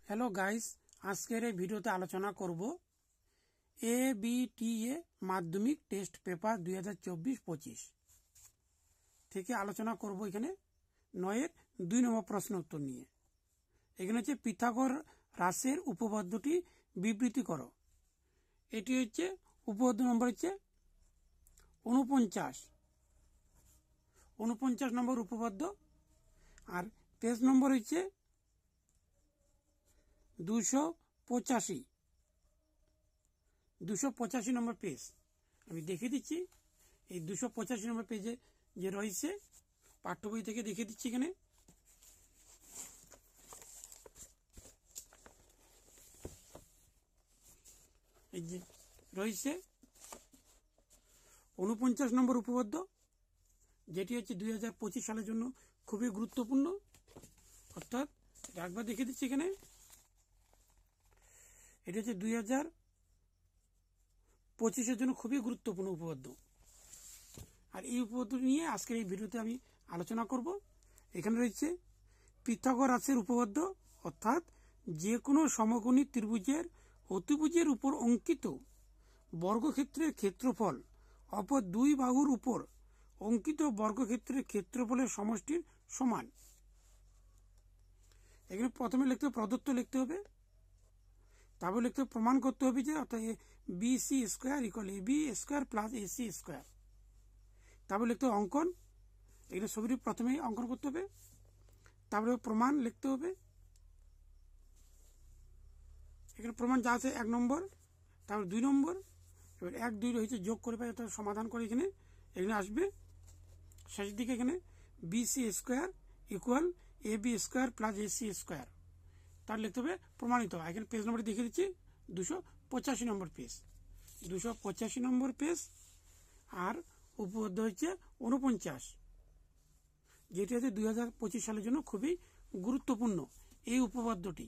Hello guys, আজকের এই ভিডিওতে আলোচনা করব ABTA মাধ্যমিক টেস্ট পেপার 2024-25 থেকে আলোচনা করব। এখানে 9-এর 2 নম্বর প্রশ্ন উত্তর নিয়ে। এখানে হচ্ছে পিথাগোর হ্রাসের উপপাদ্যটি বিবৃতি করো। এটি হচ্ছে উপপাদ্য নম্বর হচ্ছে 49 নম্বর উপপাদ্য, আর পেজ নম্বর হচ্ছে 285 নম্বর পেজ। আমি দেখিয়ে দিচ্ছি এই 285 নম্বর পেজে যে রয়েছে, পাঠ্য বই থেকে দেখিয়ে দিচ্ছি। এখানে এই যে রয়েছে 49 নম্বর উপপাদ্য, যেটি হচ্ছে 2025 সালের জন্য খুবই গুরুত্বপূর্ণ। অর্থাৎ একবার দেখিয়ে দিচ্ছি। এখানে এটা হচ্ছে 2025-এর জন্য খুবই গুরুত্বপূর্ণ উপপাদ্য, আর এই উপপাদ্য নিয়ে আজকের এই ভিডিওতে আমি আলোচনা করব। এখানে রয়েছে পিথাগোর হ্রাসের উপপাদ্য, অর্থাৎ যে কোনো সমকোণী ত্রিভুজের অতিভুজের উপর অঙ্কিত বর্গক্ষেত্রের ক্ষেত্রফল অপর দুই বাহুর উপর অঙ্কিত বর্গক্ষেত্রের ক্ষেত্রফলের সমষ্টির সমান। এখানে প্রথমে লিখতে হবে প্রদত্ত, লিখতে হবে, তারপর লিখতে হবে প্রমাণ করতে হবে যে অর্থাৎ BC square equal AB square plus AC square. তারপর লিখতে হবে অঙ্কন। এখানে ছবিটি প্রথমেই অঙ্কন করতে হবে, তারপরে প্রমাণ লিখতে হবে। এখানে প্রমাণ যা আছে 1 নম্বর, তারপর 2 নম্বর, এবার 1, 2 রয়েছে যোগ করে পাই, অর্থাৎ সমাধান করে এখানে আসবে শেষের দিকে। এখানে BC square equal AB square plus AC square, তার লিখতে হবে প্রমাণিত। এখানে পেজ নম্বরটি দেখিয়ে দিচ্ছি, 285 নম্বর পেজ। 285 নম্বর পেজ, আর উপপাদ্য হচ্ছে 49, যেটি হচ্ছে 2025 সালের জন্য খুবই গুরুত্বপূর্ণ এই উপপাদ্যটি।